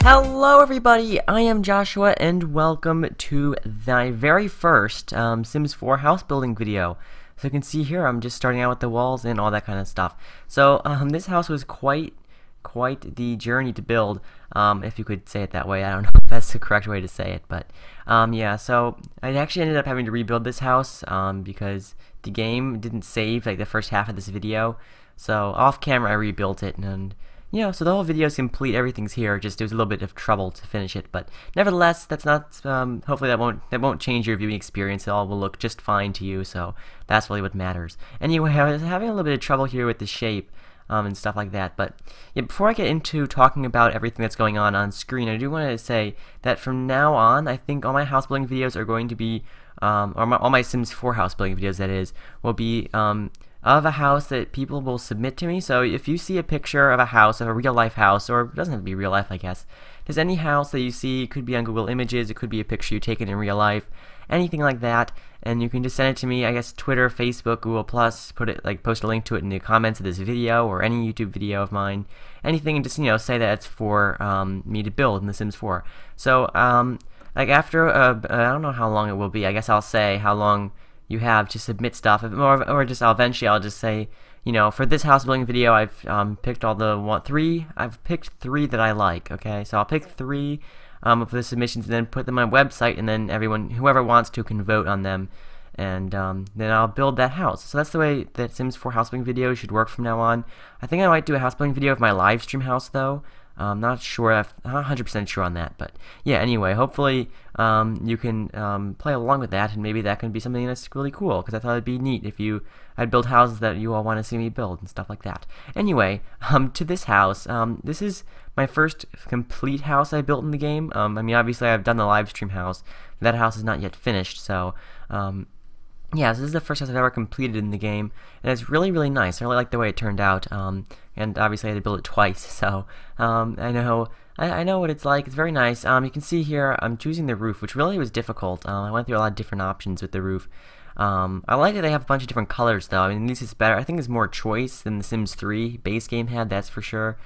Hello everybody, I am Joshua and welcome to the very first Sims 4 house building video. So you can see here I'm just starting out with the walls and all that kind of stuff. So this house was quite the journey to build, if you could say it that way. I don't know if that's the correct way to say it, but yeah, so I actually ended up having to rebuild this house because the game didn't save like the first half of this video. So off camera I rebuilt it, and you know, so the whole video is complete, everything's here, just there was a little bit of trouble to finish it, but nevertheless, that's not, hopefully that won't change your viewing experience. It all will look just fine to you, so that's really what matters. Anyway, I was having a little bit of trouble here with the shape, and stuff like that, but yeah, before I get into talking about everything that's going on screen, I do want to say that from now on, I think all my house building videos are going to be, all my Sims 4 house building videos, that is, will be, of a house that people will submit to me. So if you see a picture of a house, of a real life house, or it doesn't have to be real life, I guess, just any house that you see, it could be on Google Images, it could be a picture you taken in real life, anything like that, and you can just send it to me, I guess Twitter, Facebook, Google+, post a link to it in the comments of this video, or any YouTube video of mine, anything, and just, you know, say that it's for me to build in The Sims 4. So, like after, I don't know how long it will be, I guess I'll say how long you have to submit stuff, or just eventually I'll just say, you know, for this house building video I've picked all the I've picked three that I like. Okay, so I'll pick three of the submissions and then put them on my website, and then whoever wants to can vote on them, and then I'll build that house. So that's the way that Sims 4 house building videos should work from now on. I think I might do a house building video of my live stream house though. I'm not sure, I'm not 100% sure on that, but yeah, anyway, hopefully you can play along with that, and maybe that can be something that's really cool, because I thought it'd be neat if I'd build houses that you all want to see me build and stuff like that. Anyway, to this house, this is my first complete house I built in the game. I mean, obviously I've done the live stream house, that house is not yet finished, so yeah, so this is the first house I've ever completed in the game, and it's really nice. I really like the way it turned out, and obviously I had to build it twice, so I know what it's like. It's very nice. You can see here I'm choosing the roof, which really was difficult. I went through a lot of different options with the roof. I like that they have a bunch of different colors, though. I mean, at least it's better. I think it's more choice than the Sims 3 base game had, that's for sure.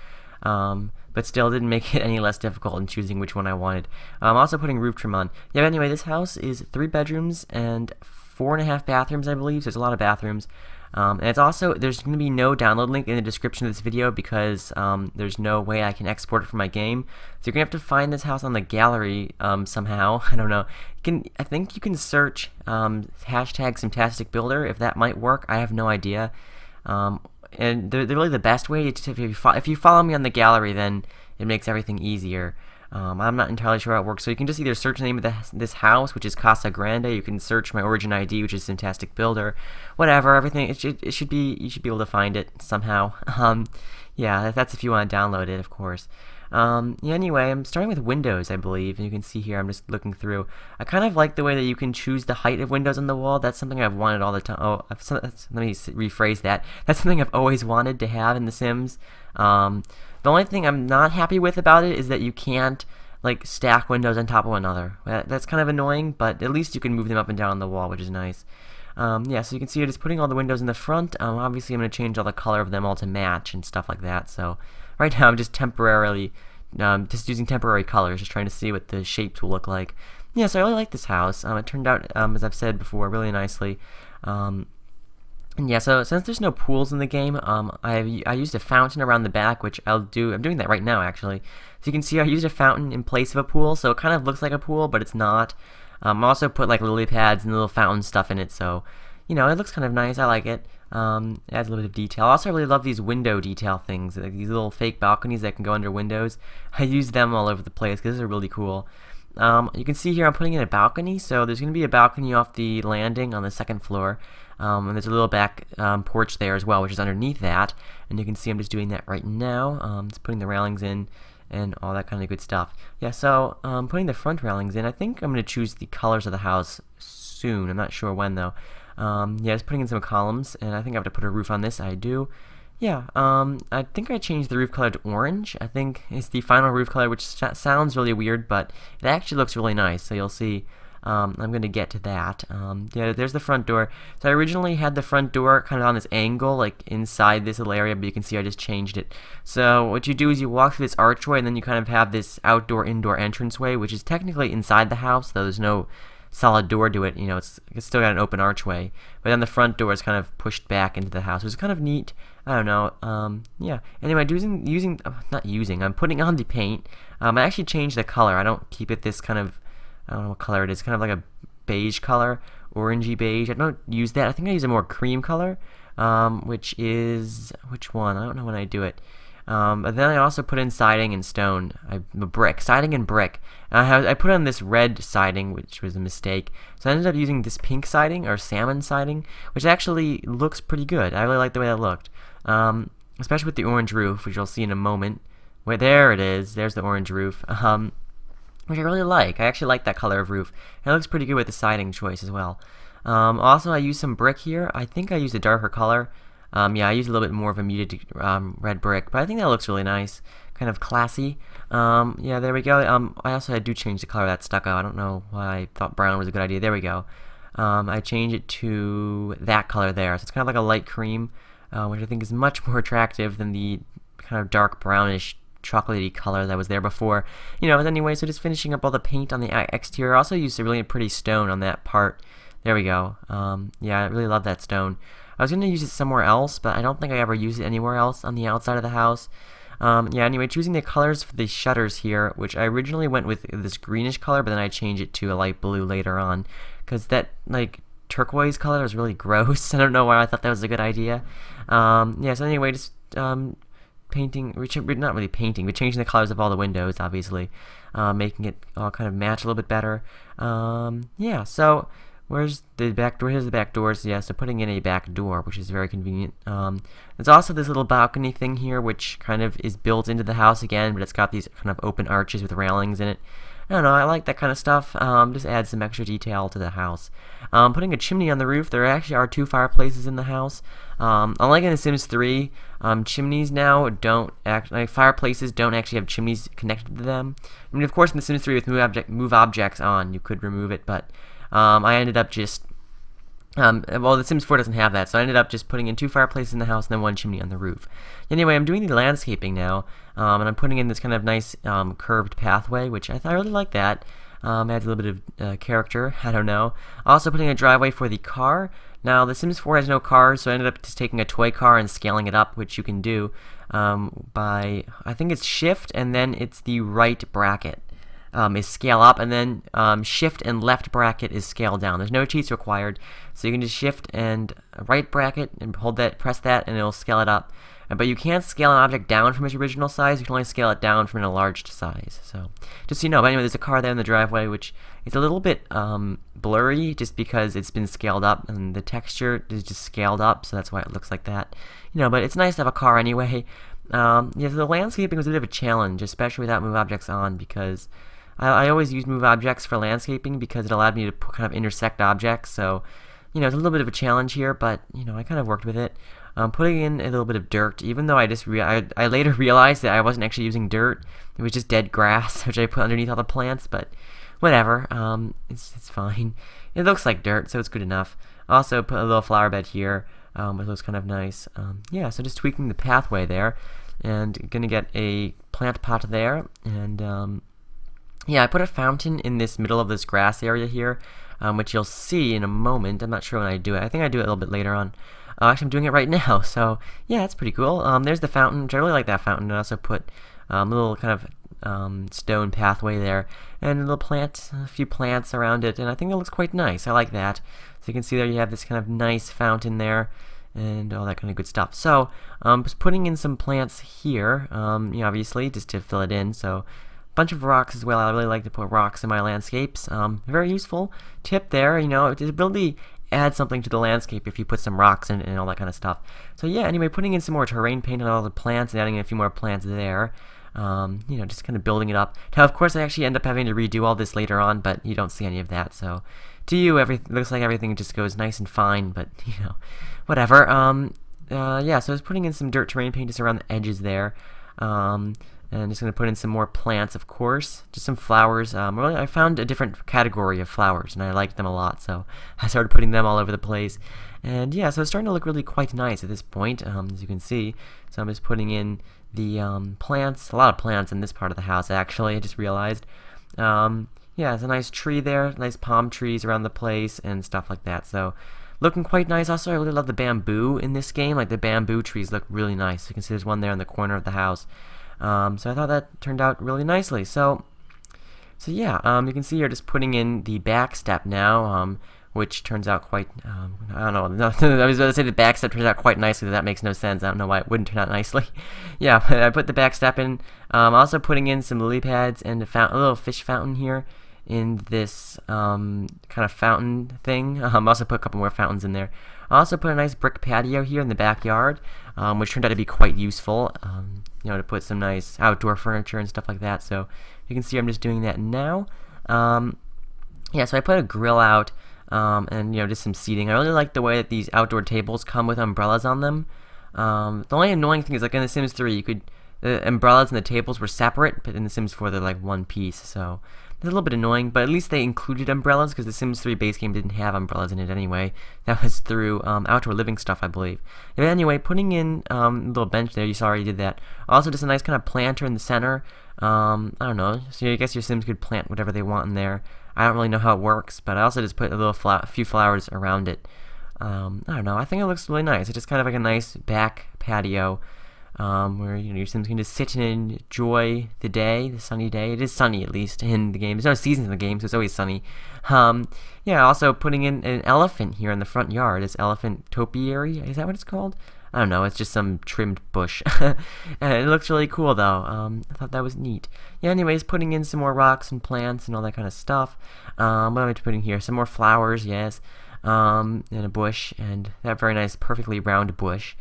But still didn't make it any less difficult in choosing which one I wanted. I'm also putting roof trim on. Yeah, but anyway, this house is 3 bedrooms and 4.5 bathrooms, I believe, so there's a lot of bathrooms. And it's also, there's going to be no download link in the description of this video because there's no way I can export it from my game. So you're going to have to find this house on the gallery somehow. I don't know. I think you can search hashtag Simtastic Builder, if that might work. I have no idea. And they're really the best way to, if you follow me on the gallery, then it makes everything easier. I'm not entirely sure how it works, so you can just either search the name of this house, which is Casa Grande. You can search my origin ID, which is Simtastic Builder, whatever. Everything you should be able to find it somehow. Yeah, that's if you want to download it, of course. Yeah, anyway, I'm starting with windows, I believe, and you can see here I'm just looking through. I kind of like the way that you can choose the height of windows on the wall. That's something I've wanted all the time. Oh, let me rephrase that. That's something I've always wanted to have in The Sims. The only thing I'm not happy with about it is that you can't like stack windows on top of one another. That's kind of annoying, but at least you can move them up and down the wall, which is nice. Yeah, so you can see it is putting all the windows in the front. Obviously I'm going to change all the color of them all to match and stuff like that. So right now I'm just temporarily, just using temporary colors, just trying to see what the shapes will look like. Yeah, so I really like this house. It turned out, as I've said before, really nicely. And yeah, so since there's no pools in the game, I used a fountain around the back, which I'm doing that right now, actually. So you can see I used a fountain in place of a pool, so it kind of looks like a pool, but it's not. I also put like lily pads and little fountain stuff in it, so, you know, it looks kind of nice. I like it. It adds a little bit of detail. I also really love these window detail things, like these little fake balconies that can go under windows. I use them all over the place because they're really cool. You can see here I'm putting in a balcony, so there's going to be a balcony off the landing on the second floor. And there's a little back porch there as well, which is underneath that. And you can see I'm just doing that right now. Just putting the railings in and all that kind of good stuff. Yeah, so putting the front railings in, I think I'm going to choose the colors of the house soon. I'm not sure when, though. Yeah, just putting in some columns, and I think I have to put a roof on this. I do. Yeah, I think I changed the roof color to orange. I think it's the final roof color, which sounds really weird, but it actually looks really nice. So you'll see I'm going to get to that. Yeah, there's the front door. So I originally had the front door kind of on this angle, like inside this little area, but you can see I just changed it. So what you do is you walk through this archway, and then you kind of have this outdoor-indoor entranceway, which is technically inside the house, though there's no solid door to it. You know, it's still got an open archway, but then the front door is kind of pushed back into the house, which is kind of neat. I don't know. Yeah. Anyway, I'm putting on the paint. I actually changed the color. I don't keep it this kind of, I don't know what color it is. Kind of like a beige color, orangey beige. I don't use that. I think I use a more cream color, which one? I don't know when I do it. But then I also put in siding and stone, siding and brick. I put on this red siding, which was a mistake. So I ended up using this pink siding, or salmon siding, which actually looks pretty good. I really like the way that looked, especially with the orange roof, which you'll see in a moment. Where there it is. There's the orange roof, which I really like. I actually like that color of roof. And it looks pretty good with the siding choice as well. Also, I used some brick here. I think I used a darker color. Yeah, I used a little bit more of a muted red brick, but I think that looks really nice, kind of classy. Yeah, there we go. I do change the color of that stucco. I don't know why I thought brown was a good idea. There we go. I changed it to that color there, so it's kind of like a light cream, which I think is much more attractive than the kind of dark brownish chocolatey color that was there before. You know, but anyway, so just finishing up all the paint on the exterior. I also used a really pretty stone on that part. There we go. Yeah, I really love that stone. I was going to use it somewhere else, but I don't think I ever used it anywhere else on the outside of the house. Yeah, anyway, choosing the colors for the shutters here, which I originally went with this greenish color, but then I changed it to a light blue later on, because that, like, turquoise color is really gross. I don't know why I thought that was a good idea. Yeah, so anyway, just painting, not really painting, but changing the colors of all the windows, obviously, making it all kind of match a little bit better. Yeah, so where's the back door? Here's the back doors. Yeah, so putting in a back door, which is very convenient. There's also this little balcony thing here, which kind of is built into the house again, but it's got these kind of open arches with railings in it. I don't know, I like that kind of stuff. Just adds some extra detail to the house. Putting a chimney on the roof. There actually are 2 fireplaces in the house. Unlike in The Sims 3, chimneys now don't fireplaces don't actually have chimneys connected to them. I mean, of course, in The Sims 3 with move objects on, you could remove it, but I ended up just well, The Sims 4 doesn't have that, so I ended up just putting in 2 fireplaces in the house and then 1 chimney on the roof. Anyway, I'm doing the landscaping now, and I'm putting in this kind of nice curved pathway, which I really like that. Adds a little bit of character, I don't know. Also putting a driveway for the car. Now, The Sims 4 has no cars, so I ended up just taking a toy car and scaling it up, which you can do by, I think it's shift, and then it's the right bracket. Is scale up, and then shift and left bracket is scale down. There's no cheats required, so you can just shift and right bracket and hold that, press that, and it'll scale it up. But you can't scale an object down from its original size. You can only scale it down from an enlarged size. So just so you know. But anyway, there's a car there in the driveway, which is a little bit blurry, just because it's been scaled up and the texture is just scaled up, so that's why it looks like that. You know, but it's nice to have a car anyway. Yeah, so the landscaping was a bit of a challenge, especially without move objects on, because I always use move objects for landscaping because it allowed me to kind of intersect objects. So, you know, it's a little bit of a challenge here, but, you know, I kind of worked with it. Putting in a little bit of dirt, even though I later realized that I wasn't actually using dirt. It was just dead grass, which I put underneath all the plants, but whatever. It's fine. It looks like dirt, so it's good enough. Also put a little flower bed here, which looks kind of nice. Yeah, so just tweaking the pathway there, and gonna get a plant pot there, and yeah, I put a fountain in this middle of this grass area here, which you'll see in a moment. I'm not sure when I do it. I think I do it a little bit later on. Actually, I'm doing it right now, so yeah, that's pretty cool. There's the fountain, which I really like that fountain. I also put a little kind of stone pathway there, and a few plants around it, and I think it looks quite nice. I like that. So you can see there you have this kind of nice fountain there, and all that kind of good stuff. So, just putting in some plants here, you know, obviously, just to fill it in, so bunch of rocks as well. I really like to put rocks in my landscapes. Very useful tip there, you know, to really add something to the landscape if you put some rocks in it and all that kind of stuff. So yeah, anyway, putting in some more terrain paint on all the plants and adding in a few more plants there. You know, just kind of building it up. Now, of course, I actually end up having to redo all this later on, but you don't see any of that. So to you, looks like everything just goes nice and fine, but, you know, whatever. Yeah, so I was putting in some dirt terrain paint just around the edges there. And just going to put in some more plants, of course. Just some flowers. Really, I found a different category of flowers, and I liked them a lot, so I started putting them all over the place. And yeah, so it's starting to look really quite nice at this point, as you can see. So I'm just putting in the plants, a lot of plants in this part of the house, actually, I just realized. Yeah, there's a nice tree there, nice palm trees around the place, and stuff like that. So looking quite nice. Also, I really love the bamboo in this game. Like, the bamboo trees look really nice. You can see there's one there in the corner of the house. So I thought that turned out really nicely. So yeah, you can see here just putting in the back step now, which turns out quite, I don't know, I was about to say the back step turns out quite nicely, but that makes no sense. I don't know why it wouldn't turn out nicely. Yeah, I put the back step in, also putting in some lily pads and a little fish fountain here in this kind of fountain thing. Also put a couple more fountains in there. I also put a nice brick patio here in the backyard, which turned out to be quite useful, you know, to put some nice outdoor furniture and stuff like that. So you can see I'm just doing that now. Yeah, so I put a grill out, and, you know, just some seating. I really like the way that these outdoor tables come with umbrellas on them. The only annoying thing is, like in The Sims 3, the umbrellas and the tables were separate, but in The Sims 4 they're like one piece, so it's a little bit annoying, but at least they included umbrellas, because the Sims 3 base game didn't have umbrellas in it anyway. That was through Outdoor Living stuff, I believe. But anyway, putting in a little bench there, you saw I already did that. Also, just a nice kind of planter in the center. I don't know, so I guess your Sims could plant whatever they want in there. I don't really know how it works, but I also just put a few flowers around it. I don't know, I think it looks really nice. It's just kind of like a nice back patio, where, you know, your Sims can just sit and enjoy the day, the sunny day. It is sunny, at least, in the game. There's no seasons in the game, so it's always sunny. Yeah, also putting in an elephant here in the front yard. This elephant topiary, is that what it's called? I don't know, it's just some trimmed bush. And it looks really cool, though. I thought that was neat. Yeah, anyways, putting in some more rocks and plants and all that kind of stuff. What am I putting here? Some more flowers, yes. And a bush, and that very nice, perfectly round bush.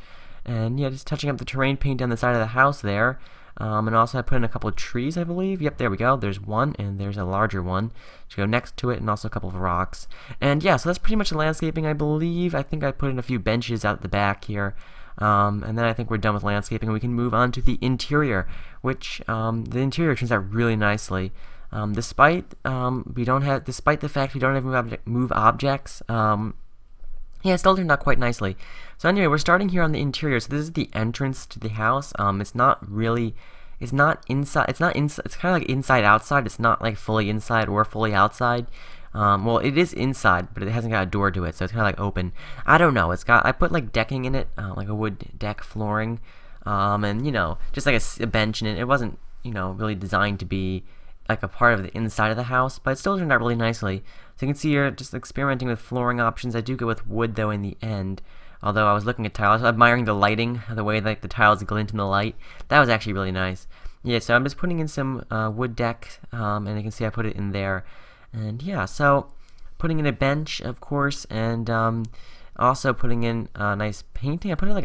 And yeah, just touching up the terrain paint down the side of the house there. And also I put in a couple of trees, I believe. Yep, there we go. There's one, and there's a larger one to go next to it, and also a couple of rocks. And yeah, so that's pretty much the landscaping, I believe. I think I put in a few benches out the back here. And then I think we're done with landscaping, and we can move on to the interior, which the interior turns out really nicely. Despite the fact we don't have move objects, yeah, it still turned out quite nicely. So anyway, we're starting here on the interior. So this is the entrance to the house. It's not inside. It's kind of like inside outside. It's not like fully inside or fully outside. Well, it is inside, but it hasn't got a door to it, so it's kind of like open. I don't know. I put like decking in it, like a wood deck flooring, and, you know, just like a bench in it. It wasn't, you know, really designed to be like a part of the inside of the house, but it still turned out really nicely. So you can see here, just experimenting with flooring options. I do go with wood, though, in the end. Although I was looking at tiles, admiring the lighting, the way like the tiles glint in the light. That was actually really nice. Yeah, so I'm just putting in some wood deck, and you can see I put it in there. And yeah, so putting in a bench, of course, and also putting in a nice painting. I put in like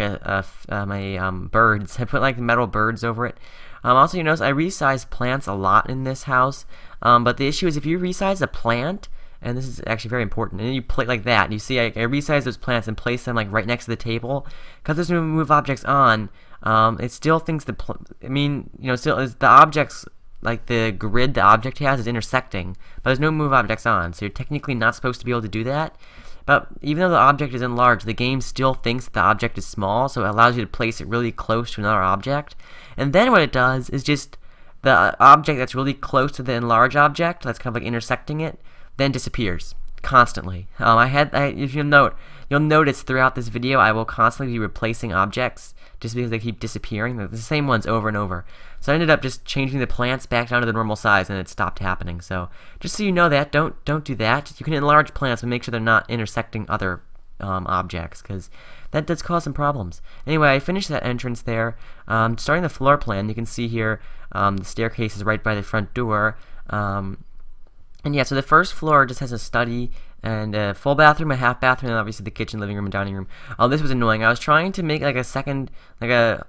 my birds. I put like metal birds over it. Also, you notice I resize plants a lot in this house, but the issue is if you resize a plant, and this is actually very important, and you play like that, and you see I resize those plants and place them like right next to the table, because there's no move objects on, it still thinks still is the objects, like the grid the object has is intersecting, but there's no move objects on, so you're technically not supposed to be able to do that. But even though the object is enlarged, the game still thinks the object is small, so it allows you to place it really close to another object. And then what it does is just the object that's really close to the enlarged object, that's kind of like intersecting it, then disappears constantly. If you'll notice throughout this video, I will constantly be replacing objects just because they keep disappearing. They're the same ones over and over. So I ended up just changing the plants back down to the normal size, and it stopped happening. So just so you know that, don't do that. You can enlarge plants, but make sure they're not intersecting other objects, because that does cause some problems. Anyway, I finished that entrance there. Starting the floor plan, you can see here the staircase is right by the front door. And yeah, so the first floor just has a study and a full bathroom, a half bathroom, and obviously the kitchen, living room, and dining room. Oh, this was annoying. I was trying to make like a second, like a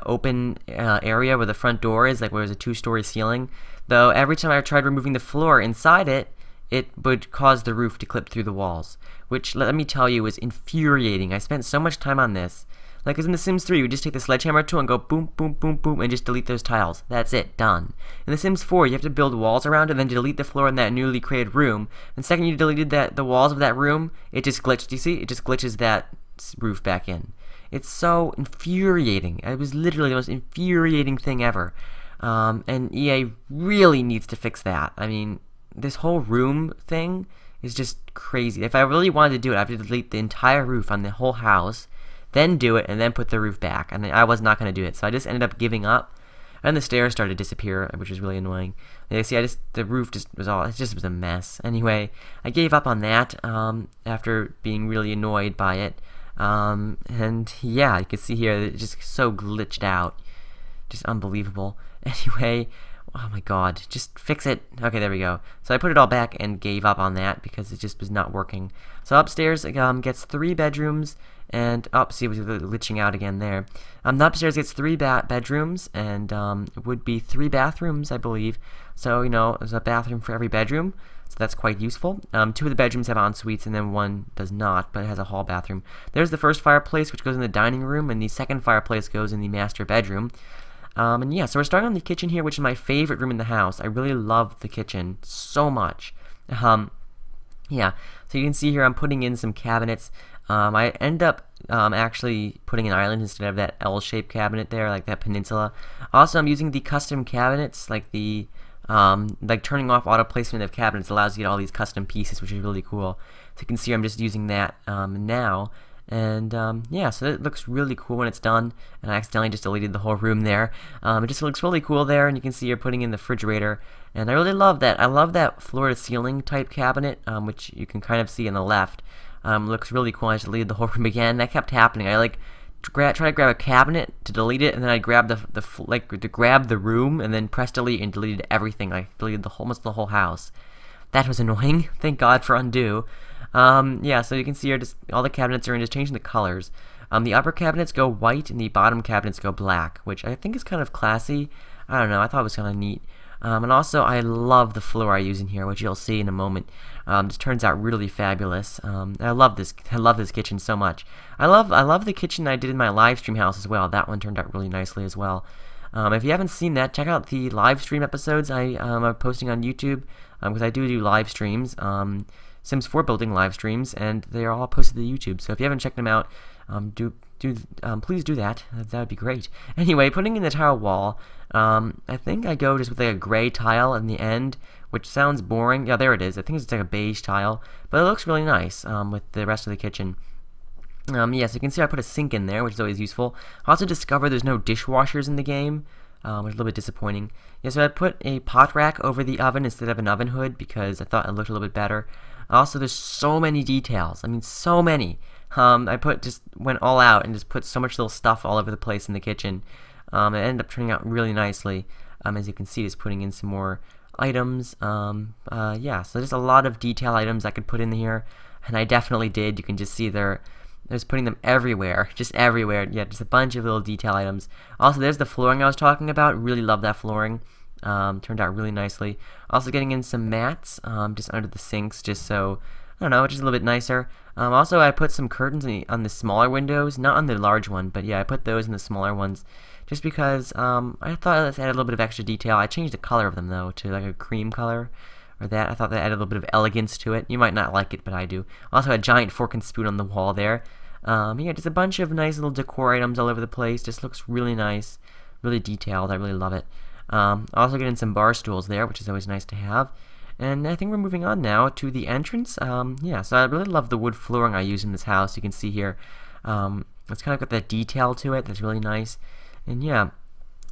open area where the front door is, like where there's a 2-story ceiling. Though every time I tried removing the floor inside it, it would cause the roof to clip through the walls, which, let me tell you, was infuriating. I spent so much time on this. Like as in The Sims 3, you just take the sledgehammer tool and go boom, boom, boom, boom, and just delete those tiles. That's it, done. In The Sims 4, you have to build walls around it, and then delete the floor in that newly created room. And the second you deleted the walls of that room, it just glitched. Do you see? It just glitches that roof back in. It's so infuriating. It was literally the most infuriating thing ever. And EA really needs to fix that. I mean, this whole room thing is just crazy. If I really wanted to do it, I have to delete the entire roof on the whole house, then do it, and then put the roof back. And I was not going to do it, so I just ended up giving up. And the stairs started to disappear, which was really annoying. You see, the roof just was it just was a mess. Anyway, I gave up on that after being really annoyed by it. And yeah, you can see here, it's just so glitched out. Just unbelievable. Anyway, oh my god, just fix it. Okay, there we go. So I put it all back and gave up on that because it just was not working. So upstairs gets 3 bedrooms, and see, it was glitching out again there. The upstairs gets 3 bedrooms, and it would be 3 bathrooms, I believe. So, you know, there's a bathroom for every bedroom, so that's quite useful. 2 of the bedrooms have en-suites, and then 1 does not, but it has a hall bathroom. There's the first fireplace, which goes in the dining room, and the second fireplace goes in the master bedroom. And yeah, so we're starting on the kitchen here, which is my favorite room in the house. I really love the kitchen so much. Yeah, so you can see here I'm putting in some cabinets. I end up actually putting an island instead of that L-shaped cabinet there, like that peninsula. Also, I'm using the custom cabinets, like the like turning off auto placement of cabinets allows you to get all these custom pieces, which is really cool. So you can see I'm just using that now. And yeah, so it looks really cool when it's done, and I accidentally just deleted the whole room there. It just looks really cool there, and you can see you're putting in the refrigerator, and I really love that. I love that floor-to-ceiling type cabinet, which you can kind of see on the left. Looks really cool. I just deleted the whole room again. That kept happening. I like try to grab a cabinet to delete it, and then I grab to grab the room, and then press delete and deleted everything. I deleted almost the whole house. That was annoying. Thank God for undo. Yeah, so you can see here, just all the cabinets are in, just changing the colors. The upper cabinets go white, and the bottom cabinets go black, which I think is kind of classy. I don't know, I thought it was kind of neat. And also, I love the floor I use in here, which you'll see in a moment. Just turns out really fabulous. I love this kitchen so much. I love the kitchen I did in my live stream house as well. That one turned out really nicely as well. If you haven't seen that, check out the live stream episodes I am posting on YouTube, because I do live streams. Sims 4 building live streams, and they are all posted to YouTube. So if you haven't checked them out, please do that. That would be great. Anyway, putting in the tile wall, I think I go just with like a gray tile in the end, which sounds boring. Yeah, there it is. I think it's just like a beige tile, but it looks really nice with the rest of the kitchen. Yeah, so you can see I put a sink in there, which is always useful. I also discovered there's no dishwashers in the game, which is a little bit disappointing. Yeah, so I put a pot rack over the oven instead of an oven hood because I thought it looked a little bit better. Also, there's so many details. I mean, so many. I just went all out and just put so much little stuff all over the place in the kitchen. It ended up turning out really nicely. As you can see, just putting in some more items. Yeah, so there's a lot of detail items I could put in here, and I definitely did. You can just see there's putting them everywhere, just everywhere. Yeah, just a bunch of little detail items. Also, there's the flooring I was talking about. Really love that flooring. Turned out really nicely. Also getting in some mats just under the sinks, just so, I don't know, just a little bit nicer. Also, I put some curtains on the smaller windows, not on the large one, but yeah, I put those in the smaller ones, just because I thought it added a little bit of extra detail. I changed the color of them, though, to like a cream color, or that. I thought that added a little bit of elegance to it. You might not like it, but I do. Also, a giant fork and spoon on the wall there. Yeah, just a bunch of nice little decor items all over the place. Just looks really nice, really detailed. I really love it. Also getting some bar stools there, which is always nice to have. And I think we're moving on now to the entrance. Yeah, so I really love the wood flooring I use in this house. You can see here, it's kind of got that detail to it that's really nice. And yeah,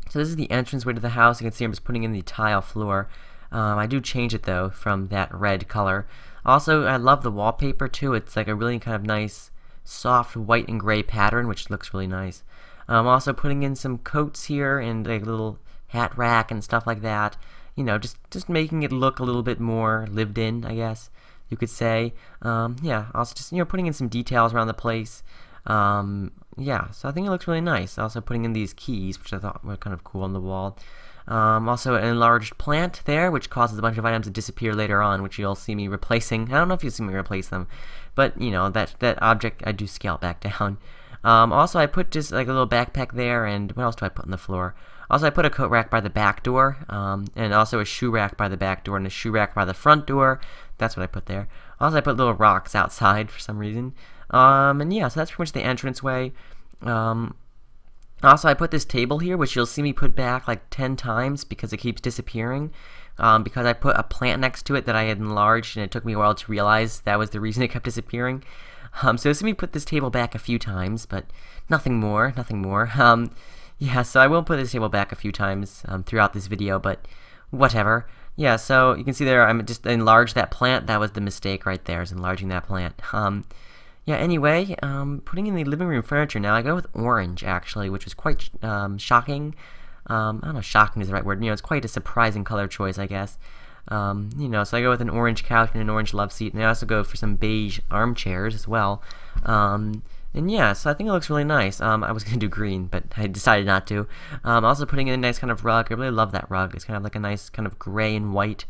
so this is the entranceway to the house. You can see I'm just putting in the tile floor. I do change it though from that red color. Also, I love the wallpaper too. It's like a really kind of nice, soft white and gray pattern, which looks really nice. Also putting in some coats here and a little hat rack and stuff like that. You know, just making it look a little bit more lived in, I guess you could say. Yeah, also just, you know, putting in some details around the place. Yeah, so I think it looks really nice. Also putting in these keys, which I thought were kind of cool on the wall. Also an enlarged plant there, which causes a bunch of items to disappear later on, which you'll see me replacing. I don't know if you'll see me replace them, but, you know, that object I do scale back down. Also, I put just like a little backpack there, and what else do I put on the floor? Also, I put a coat rack by the back door, and also a shoe rack by the back door, and a shoe rack by the front door. That's what I put there. Also, I put little rocks outside for some reason. And yeah, so that's pretty much the entranceway. Also, I put this table here, which you'll see me put back like 10 times because it keeps disappearing. Because I put a plant next to it that I had enlarged, and it took me a while to realize that was the reason it kept disappearing. So you'll see me put this table back a few times, but nothing more, nothing more. Yeah, so I will put this table back a few times throughout this video, but whatever. Yeah, so you can see there, I'm just enlarged that plant. That was the mistake right there, is enlarging that plant. Yeah, anyway, putting in the living room furniture now, I go with orange, actually, which was quite shocking. I don't know if shocking is the right word. You know, it's quite a surprising color choice, I guess. You know, so I go with an orange couch and an orange love seat, and I also go for some beige armchairs as well. And yeah, so I think it looks really nice. I was going to do green, but I decided not to. Also putting in a nice kind of rug. I really love that rug. It's kind of like a nice kind of gray and white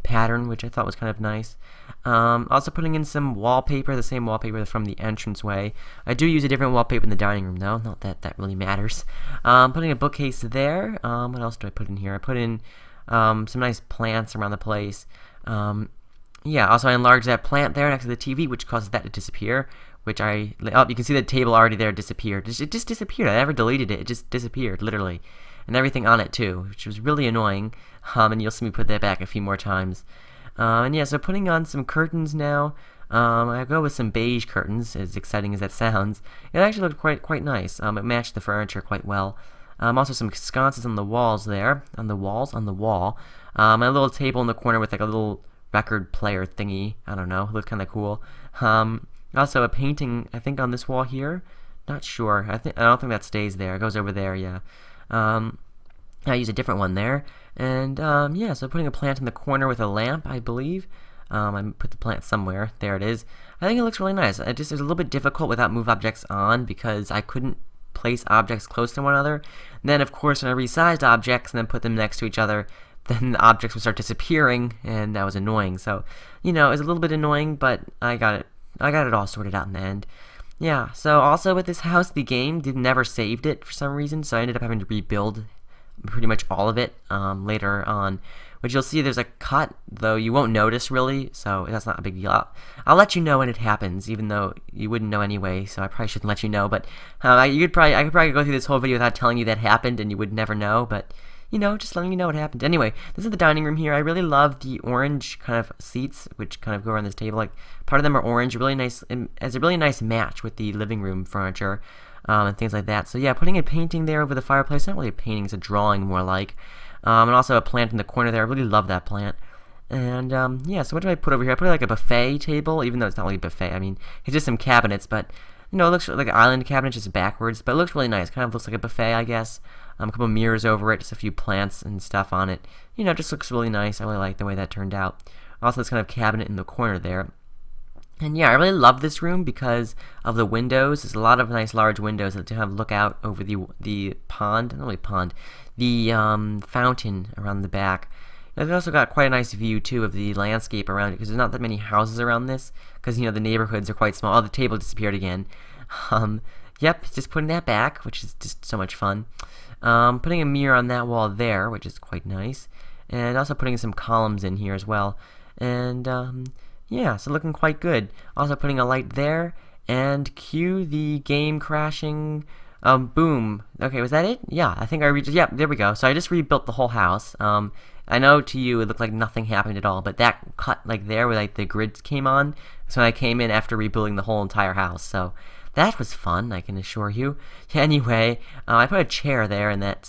pattern, which I thought was kind of nice. Also putting in some wallpaper, the same wallpaper from the entranceway. I do use a different wallpaper in the dining room, though. Not that that really matters. Putting a bookcase there. What else do I put in here? I put in some nice plants around the place. Yeah, also I enlarged that plant there next to the TV, which causes that to disappear. Which you can see the table already there disappeared. It just disappeared. I never deleted it. It just disappeared, literally. And everything on it, too, which was really annoying. And you'll see me put that back a few more times. And yeah, so putting on some curtains now. I go with some beige curtains, as exciting as that sounds. It actually looked quite nice. It matched the furniture quite well. Also some sconces on the walls there. On the wall. A little table in the corner with like a little record player thingy. I don't know. It looked kind of cool. Also a painting, I think, on this wall here. Not sure. I don't think that stays there. It goes over there, yeah. I use a different one there. And yeah, so putting a plant in the corner with a lamp, I believe. I put the plant somewhere. There it is. I think it looks really nice. It was a little bit difficult without move objects on because I couldn't place objects close to one another. And then, of course, when I resized objects and then put them next to each other, then the objects would start disappearing, and that was annoying. So, you know, it was a little bit annoying, but I got it all sorted out in the end. Yeah, so also with this house, the game never saved it for some reason, so I ended up having to rebuild pretty much all of it later on. Which you'll see there's a cut, though you won't notice really, so that's not a big deal. I'll let you know when it happens, even though you wouldn't know anyway, so I probably shouldn't let you know. But I could probably go through this whole video without telling you that happened, and you would never know. But you know, just letting you know what happened. Anyway, this is the dining room here. I really love the orange kind of seats, which kind of go around this table. Like part of them are orange, really nice, and as a really nice match with the living room furniture and things like that. So yeah, putting a painting there over the fireplace. Not really a painting; it's a drawing more like. And also a plant in the corner there. I really love that plant. And yeah, so what do I put over here? I put like a buffet table, even though it's not really a buffet. I mean, it's just some cabinets, but you know, it looks like an island cabinet, just backwards. But it looks really nice. Kind of looks like a buffet, I guess. A couple mirrors over it, just a few plants and stuff on it. You know, it just looks really nice. I really like the way that turned out. Also, this kind of cabinet in the corner there. And yeah, I really love this room because of the windows. There's a lot of nice large windows that kind of look out over the pond, not really pond, the fountain around the back. It's also got quite a nice view too of the landscape around it because there's not that many houses around this because you know the neighborhoods are quite small. Oh, the table disappeared again. Yep, just putting that back, which is just so much fun. Putting a mirror on that wall there, which is quite nice, and also putting some columns in here as well. And yeah, so looking quite good. Also putting a light there, and cue the game crashing. Boom. Okay, was that it? Yeah, I think I reached. Yeah, there we go. So I just rebuilt the whole house. I know to you it looked like nothing happened at all, but that cut like there where like the grid came on, so I came in after rebuilding the whole entire house. So that was fun, I can assure you. Anyway, I put a chair there in that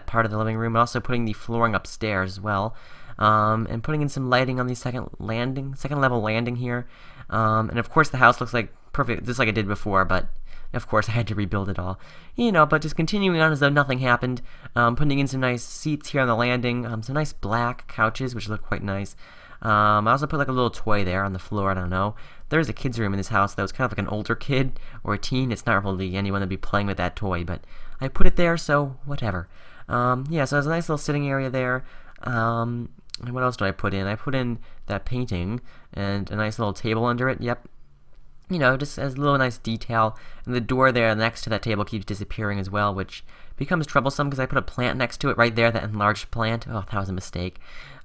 part of the living room, and also putting the flooring upstairs as well. And putting in some lighting on the second level landing here. And of course the house looks like perfect, just like I did before, but of course I had to rebuild it all. You know, but just continuing on as though nothing happened. Putting in some nice seats here on the landing, some nice black couches, which look quite nice. I also put like a little toy there on the floor, I don't know. There's a kid's room in this house that was kind of like an older kid or a teen. It's not really anyone that'd be playing with that toy, but I put it there, so whatever. Yeah, so there's a nice little sitting area there. And what else did I put in? I put in that painting and a nice little table under it, yep. you know, just as a little nice detail. And the door there next to that table keeps disappearing as well, which becomes troublesome because I put a plant next to it right there, that enlarged plant. Oh, that was a mistake.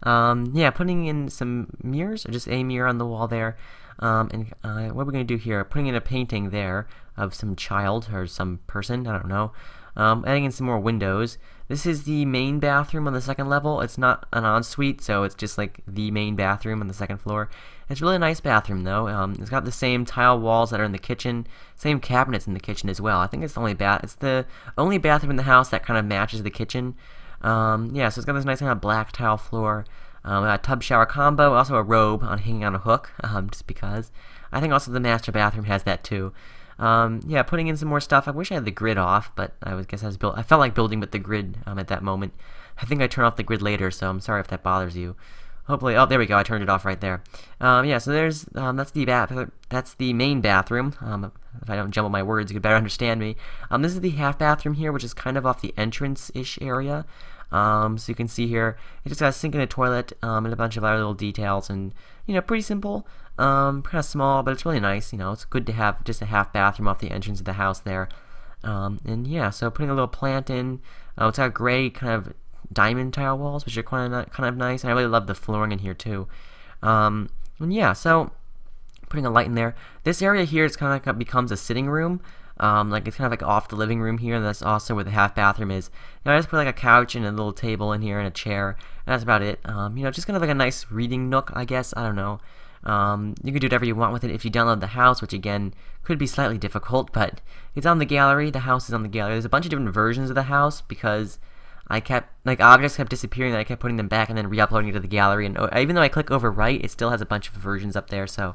Yeah, putting in some mirrors, or just a mirror on the wall there. What are we going to do here? Putting in a painting there of some child or some person, I don't know. Adding in some more windows. This is the main bathroom on the second level. It's not an ensuite, so it's just like the main bathroom on the second floor. It's a really nice bathroom, though. It's got the same tile walls that are in the kitchen, same cabinets in the kitchen as well. I think it's the only bathroom in the house that kind of matches the kitchen. Yeah, so it's got this nice kind of black tile floor. A tub shower combo, also a robe hanging on a hook, just because. I think also the master bathroom has that too. Yeah, putting in some more stuff. I wish I had the grid off, but I felt like building with the grid at that moment. I think I turn off the grid later, so I'm sorry if that bothers you. Hopefully, oh, there we go. I turned it off right there. Yeah, so there's that's the main bathroom. If I don't jumble my words, you could better understand me. This is the half bathroom here, which is kind of off the entrance-ish area. So you can see here, it just got a sink and a toilet, and a bunch of other little details, and, you know, pretty simple, kind of small, but it's really nice, you know, it's good to have just a half bathroom off the entrance of the house there. And yeah, so putting a little plant in, it's got gray kind of diamond tile walls, which are kind of nice, and I really love the flooring in here too. And yeah, so putting a light in there. This area here is kind of like becomes a sitting room. Like it's kind of like off the living room here, and that's also where the half bathroom is. Now I just put like a couch and a little table in here and a chair, and that's about it. You know, just kind of like a nice reading nook, I guess. I don't know. You can do whatever you want with it if you download the house, which again could be slightly difficult, but it's on the gallery. The house is on the gallery. There's a bunch of different versions of the house because objects kept disappearing, and I kept putting them back and then re-uploading it to the gallery. And even though I click overwrite, it still has a bunch of versions up there. So,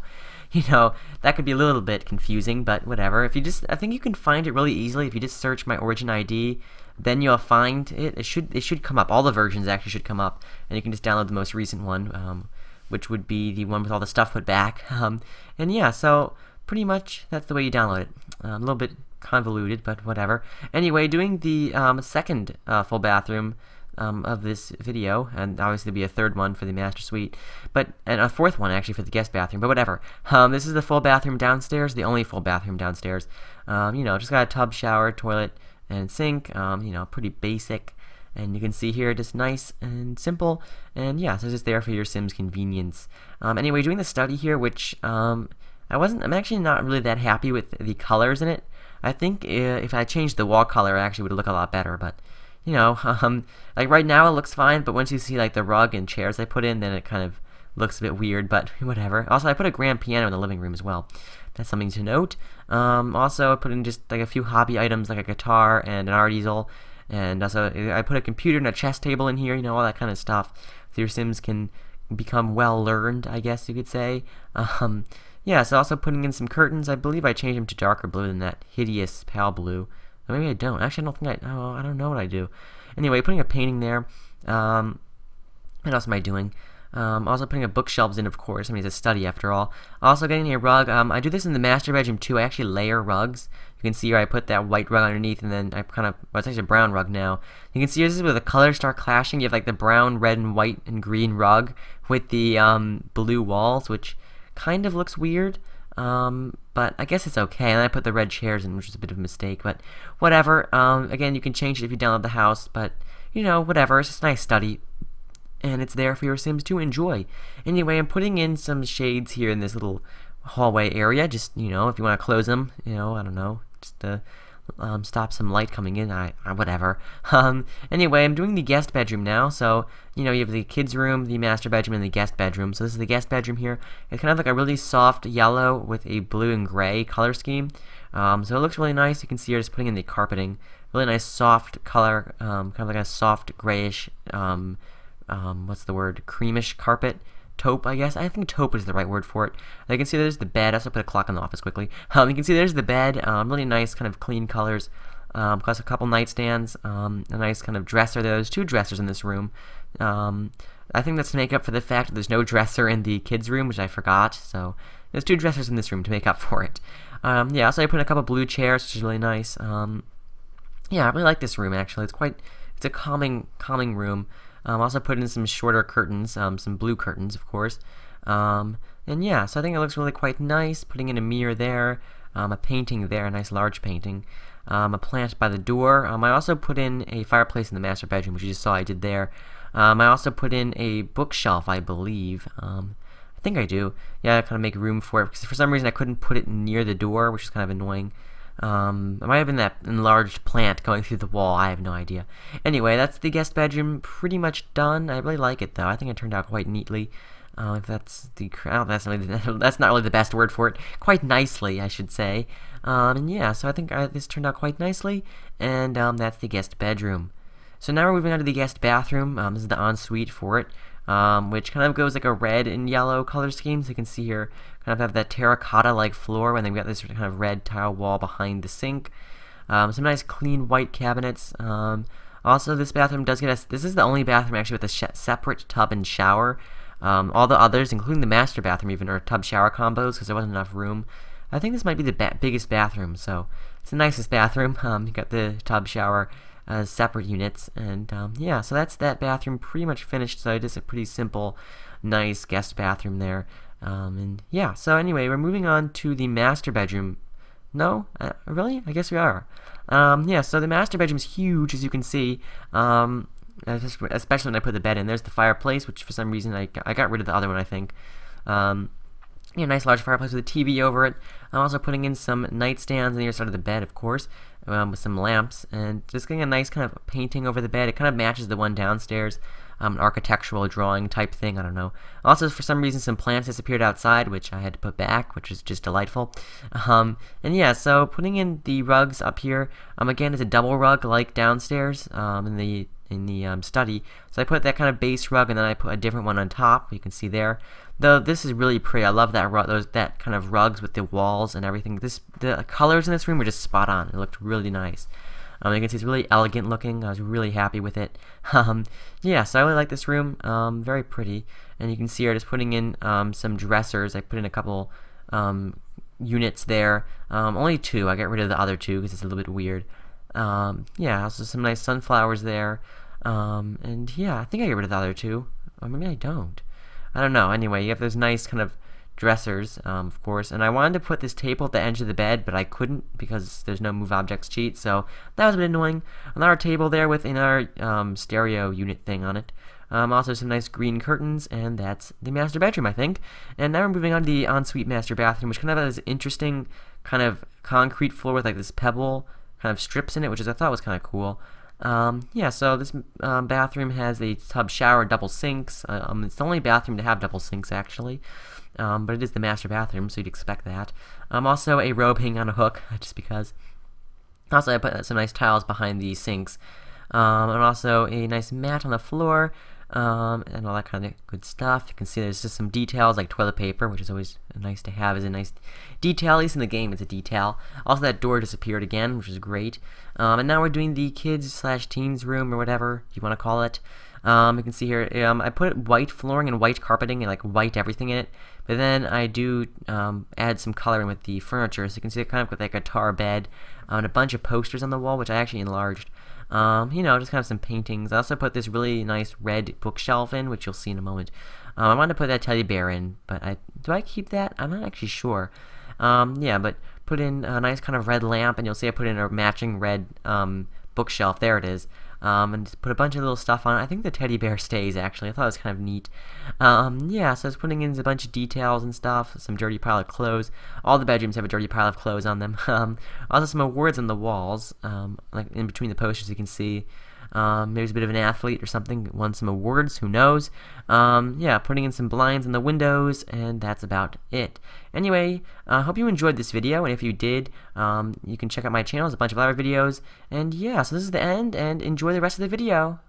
you know, that could be a little bit confusing, but whatever. I think you can find it really easily if you just search my origin ID. Then you'll find it. It should come up. All the versions actually should come up, and you can just download the most recent one, which would be the one with all the stuff put back. And yeah, so pretty much that's the way you download it. A little bit convoluted, but whatever. Anyway, doing the second full bathroom of this video, and obviously there'll be a third one for the master suite, and a fourth one actually for the guest bathroom, but whatever. This is the full bathroom downstairs, the only full bathroom downstairs. You know, just got a tub, shower, toilet, and sink. You know, pretty basic. And you can see here, just nice and simple. And yeah, so it's just there for your Sims convenience. Anyway, doing the study here, which I'm actually not really that happy with the colors in it. I think if I changed the wall color, it actually would look a lot better, but, you know, like right now it looks fine, but once you see like the rug and chairs I put in, then it kind of looks a bit weird, but whatever. Also, I put a grand piano in the living room as well. That's something to note. Also, I put in just like a few hobby items, like a guitar and an art easel, and also I put a computer and a chess table in here, you know, all that kind of stuff, so your Sims can become well learned, I guess you could say. Yeah, so also putting in some curtains. I believe I changed them to darker blue than that hideous pale blue. Or maybe I don't. Actually, I don't know what I do. Anyway, putting a painting there. What else am I doing? Also putting a bookshelves in, of course. I mean, it's a study after all. Also getting a rug. I do this in the master bedroom too. I actually layer rugs. You can see here I put that white rug underneath, and then I well, it's actually a brown rug now. You can see this is where the colors start clashing. You have like the brown, red, and white and green rug with the blue walls, which kind of looks weird, but I guess it's okay. And I put the red chairs in, which is a bit of a mistake, but whatever. Again, you can change it if you download the house, but, you know, whatever. It's just a nice study, and it's there for your Sims to enjoy. Anyway, I'm putting in some shades here in this little hallway area, just, you know, if you want to close them, you know, I don't know, just to stop some light coming in, whatever. Anyway, I'm doing the guest bedroom now, so, you know, you have the kids' room, the master bedroom, and the guest bedroom. So this is the guest bedroom here. It's kind of like a really soft yellow with a blue and gray color scheme. So it looks really nice. You can see here just putting in the carpeting. Really nice soft color, kind of like a soft grayish, what's the word, creamish carpet. Taupe, I guess. I think taupe is the right word for it. You can see there's the bed. I also put a clock in the office quickly. You can see there's the bed. Really nice, kind of clean colors. Plus a couple nightstands. A nice kind of dresser. There's two dressers in this room. I think that's to make up for the fact that there's no dresser in the kids' room, which I forgot. So there's two dressers in this room to make up for it. Yeah, also I put in a couple blue chairs, which is really nice. Yeah, I really like this room actually. It's a calming also put in some shorter curtains, some blue curtains, of course. And yeah, so I think it looks really quite nice, putting in a mirror there, a painting there, a nice large painting, a plant by the door. I also put in a fireplace in the master bedroom, which you just saw I did there. I also put in a bookshelf, I believe. I think I do. Yeah, I kind of make room for it, because for some reason I couldn't put it near the door, which is kind of annoying. It might have been that enlarged plant going through the wall, I have no idea. Anyway, that's the guest bedroom pretty much done. I really like it, though. I think it turned out quite neatly. If that's the that's not really the best word for it. Quite nicely, I should say. And yeah, so I think this turned out quite nicely, and that's the guest bedroom. So now we're moving on to the guest bathroom. This is the ensuite for it, which kind of goes like a red and yellow color scheme. So you can see here, kind of have that terracotta-like floor, and they've got this kind of red tile wall behind the sink. Some nice clean white cabinets. Also, this bathroom does get us. This is the only bathroom actually with a separate tub and shower. All the others, including the master bathroom even, are tub-shower combos because there wasn't enough room. I think this might be the biggest bathroom, so it's the nicest bathroom. You got the tub-shower as separate units, and yeah, so that's that bathroom pretty much finished. So just a pretty simple, nice guest bathroom there. And yeah, so anyway, we're moving on to the master bedroom. No? Really? I guess we are. Yeah, so the master bedroom's huge, as you can see. Especially when I put the bed in. There's the fireplace, which for some reason I got rid of the other one, I think. Yeah, nice large fireplace with a TV over it. I'm also putting in some nightstands on the other side of the bed, of course, with some lamps, and just getting a nice kind of painting over the bed. It kind of matches the one downstairs, an architectural drawing type thing, I don't know. Also, for some reason, some plants disappeared outside, which I had to put back, which is just delightful. And yeah, so putting in the rugs up here, again, it's a double rug like downstairs in the study. So I put that kind of base rug, and then I put a different one on top. You can see there. Though this is really pretty. I love that that kind of rugs with the walls and everything. The colors in this room were just spot on. It looked really nice. You can see it's really elegant looking. I was really happy with it. Yeah, so I really like this room. Very pretty. And you can see here just putting in some dressers. I put in a couple units there. Only two. I got rid of the other two because it's a little bit weird. Yeah, also some nice sunflowers there. And yeah, I think I get rid of the other two. Or maybe I don't. I don't know. Anyway, you have those nice kind of dressers, of course. And I wanted to put this table at the edge of the bed, but I couldn't because there's no move objects cheat. So that was a bit annoying. Another table there with another stereo unit thing on it. Also some nice green curtains, and that's the master bedroom, I think. And now we're moving on to the ensuite master bathroom, which kind of has this interesting kind of concrete floor with like this pebble kind of strips in it, which I thought was kind of cool. Yeah, so this bathroom has a tub shower, double sinks. It's the only bathroom to have double sinks, actually. But it is the master bathroom, so you'd expect that. Also a robe hanging on a hook, just because. Also, I put some nice tiles behind the sinks. And also a nice mat on the floor, and all that kind of good stuff. You can see there's just some details like toilet paper, which is always nice to have as a nice detail. At least in the game, it's a detail. Also, that door disappeared again, which is great. And now we're doing the kids/teens room, or whatever you want to call it. You can see here, I put white flooring and white carpeting and like white everything in it. But then I do add some coloring with the furniture, so you can see it kind of with like a guitar bed and a bunch of posters on the wall, which I actually enlarged. You know, just kind of some paintings. I also put this really nice red bookshelf in, which you'll see in a moment. I wanted to put that teddy bear in, but do I keep that? I'm not actually sure. Yeah, but put in a nice kind of red lamp, and you'll see I put in a matching red bookshelf. There it is. And just put a bunch of little stuff on it. I think the teddy bear stays, actually. I thought it was kind of neat. Yeah, so I was putting in a bunch of details and stuff, some dirty pile of clothes. All the bedrooms have a dirty pile of clothes on them. Also some awards on the walls, like in between the posters you can see. Maybe he's a bit of an athlete or something, won some awards, who knows. Yeah, putting in some blinds in the windows, and that's about it. Anyway, I hope you enjoyed this video, and if you did, you can check out my channel. There's a bunch of other videos. And yeah, so this is the end, and enjoy the rest of the video.